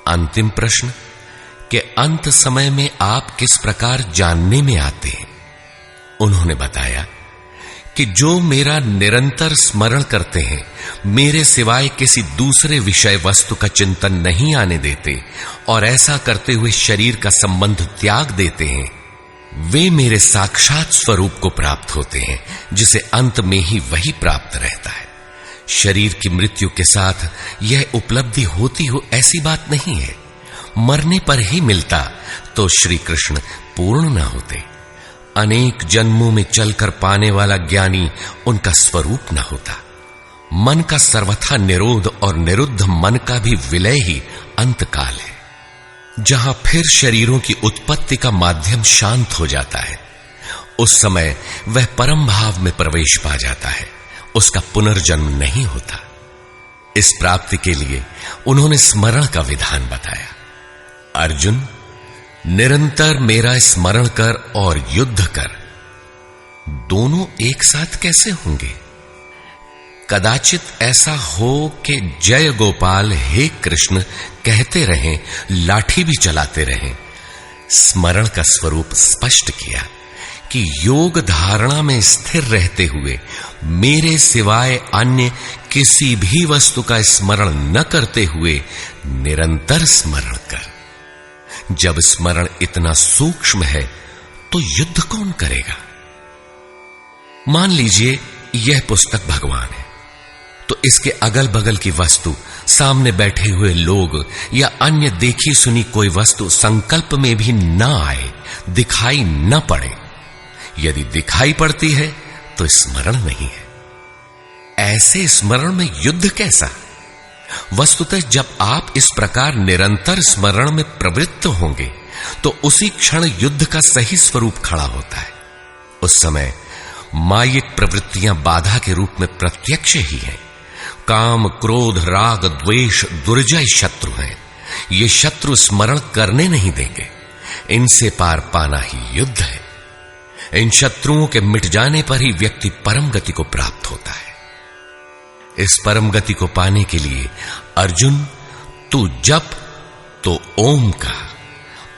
अंतिम प्रश्न कि अंत समय में आप किस प्रकार जानने में आते हैं। उन्होंने बताया कि जो मेरा निरंतर स्मरण करते हैं, मेरे सिवाय किसी दूसरे विषय वस्तु का चिंतन नहीं आने देते और ऐसा करते हुए शरीर का संबंध त्याग देते हैं, वे मेरे साक्षात स्वरूप को प्राप्त होते हैं, जिसे अंत में ही वही प्राप्त रहता है। शरीर की मृत्यु के साथ यह उपलब्धि होती हो ऐसी बात नहीं है। मरने पर ही मिलता तो श्री कृष्ण पूर्ण न होते। अनेक जन्मों में चलकर पाने वाला ज्ञानी उनका स्वरूप न होता। मन का सर्वथा निरोध और निरुद्ध मन का भी विलय ही अंतकाल है, जहां फिर शरीरों की उत्पत्ति का माध्यम शांत हो जाता है। उस समय वह परम भाव में प्रवेश पा जाता है, उसका पुनर्जन्म नहीं होता। इस प्राप्ति के लिए उन्होंने स्मरण का विधान बताया। अर्जुन, निरंतर मेरा स्मरण कर और युद्ध कर, दोनों एक साथ कैसे होंगे? कदाचित ऐसा हो कि जय गोपाल हे कृष्ण कहते रहें, लाठी भी चलाते रहें। स्मरण का स्वरूप स्पष्ट किया कि योग धारणा में स्थिर रहते हुए मेरे सिवाय अन्य किसी भी वस्तु का स्मरण न करते हुए निरंतर स्मरण कर। जब स्मरण इतना सूक्ष्म है तो युद्ध कौन करेगा? मान लीजिए यह पुस्तक भगवान है, तो इसके अगल बगल की वस्तु, सामने बैठे हुए लोग या अन्य देखी सुनी कोई वस्तु संकल्प में भी न आए, दिखाई न पड़े। यदि दिखाई पड़ती है तो स्मरण नहीं है। ऐसे स्मरण में युद्ध कैसा? वस्तुतः जब आप इस प्रकार निरंतर स्मरण में प्रवृत्त होंगे तो उसी क्षण युद्ध का सही स्वरूप खड़ा होता है। उस समय मायिक प्रवृत्तियां बाधा के रूप में प्रत्यक्ष ही हैं। काम, क्रोध, राग, द्वेष दुर्जय शत्रु हैं। ये शत्रु स्मरण करने नहीं देंगे। इनसे पार पाना ही युद्ध है। इन शत्रुओं के मिट जाने पर ही व्यक्ति परम गति को प्राप्त होता है। इस परम गति को पाने के लिए अर्जुन, तू जप तो ओम का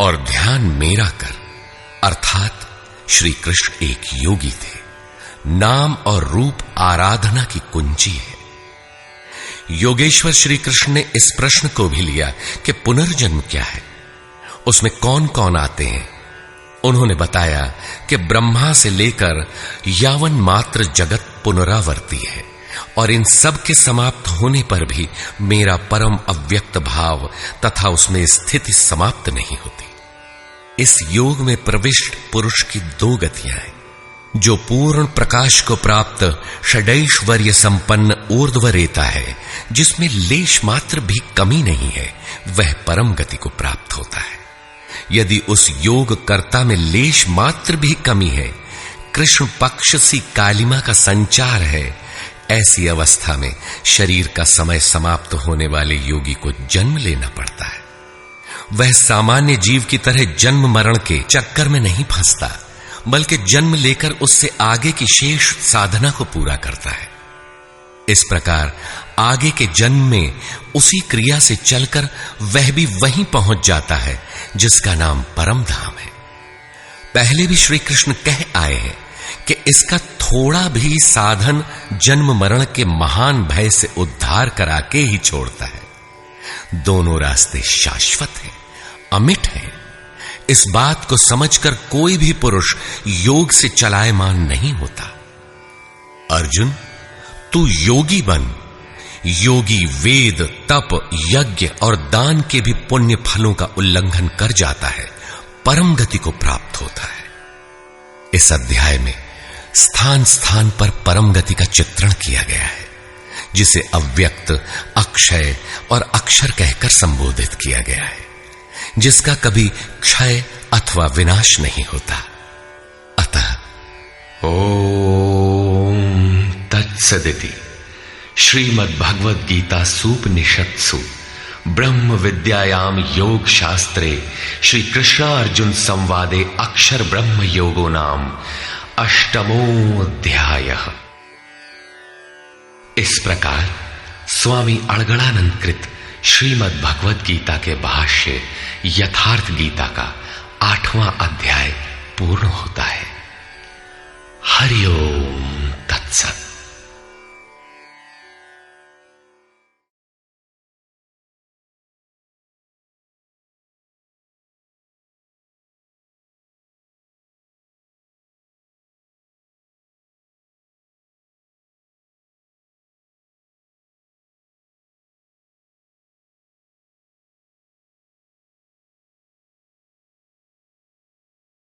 और ध्यान मेरा कर। अर्थात श्री कृष्ण एक योगी थे। नाम और रूप आराधना की कुंजी है। योगेश्वर श्री कृष्ण ने इस प्रश्न को भी लिया कि पुनर्जन्म क्या है, उसमें कौन कौन आते हैं। उन्होंने बताया कि ब्रह्मा से लेकर यावन मात्र जगत पुनरावर्ती है और इन सब के समाप्त होने पर भी मेरा परम अव्यक्त भाव तथा उसमें स्थिति समाप्त नहीं होती। इस योग में प्रविष्ट पुरुष की दो गतियां हैं। जो पूर्ण प्रकाश को प्राप्त षडैश्वर्य संपन्न ऊर्ध्वरेता है, जिसमें लेश मात्र भी कमी नहीं है, वह परम गति को प्राप्त होता है। यदि उस योग कर्ता में लेश मात्र भी कमी है, कृष्ण पक्ष सी कालिमा का संचार है, ऐसी अवस्था में शरीर का समय समाप्त होने वाले योगी को जन्म लेना पड़ता है। वह सामान्य जीव की तरह जन्म मरण के चक्कर में नहीं फंसता, बल्कि जन्म लेकर उससे आगे की शेष साधना को पूरा करता है। इस प्रकार आगे के जन्म में उसी क्रिया से चलकर वह भी वहीं पहुंच जाता है जिसका नाम परम धाम है। पहले भी श्री कृष्ण कह आए हैं कि इसका थोड़ा भी साधन जन्म मरण के महान भय से उद्धार करा के ही छोड़ता है। दोनों रास्ते शाश्वत हैं, अमिट हैं। इस बात को समझकर कोई भी पुरुष योग से चलायमान नहीं होता। अर्जुन, तू योगी बन। योगी वेद, तप, यज्ञ और दान के भी पुण्य फलों का उल्लंघन कर जाता है, परम गति को प्राप्त होता है। इस अध्याय में स्थान स्थान पर परम गति का चित्रण किया गया है, जिसे अव्यक्त, अक्षय और अक्षर कहकर संबोधित किया गया है, जिसका कभी क्षय अथवा विनाश नहीं होता। अतः ओम तत्सदिति श्रीमद् भगवद गीता सूपनिषत्सु ब्रह्म विद्यायाम योग शास्त्रे श्री कृष्णार्जुन संवादे अक्षर ब्रह्म योगो नाम अष्टमोऽध्यायः। इस प्रकार स्वामी अड़गड़ानंद कृत श्रीमद् भगवद गीता के भाष्य यथार्थ गीता का 8वां अध्याय पूर्ण होता है। हरि ओम तत्सत।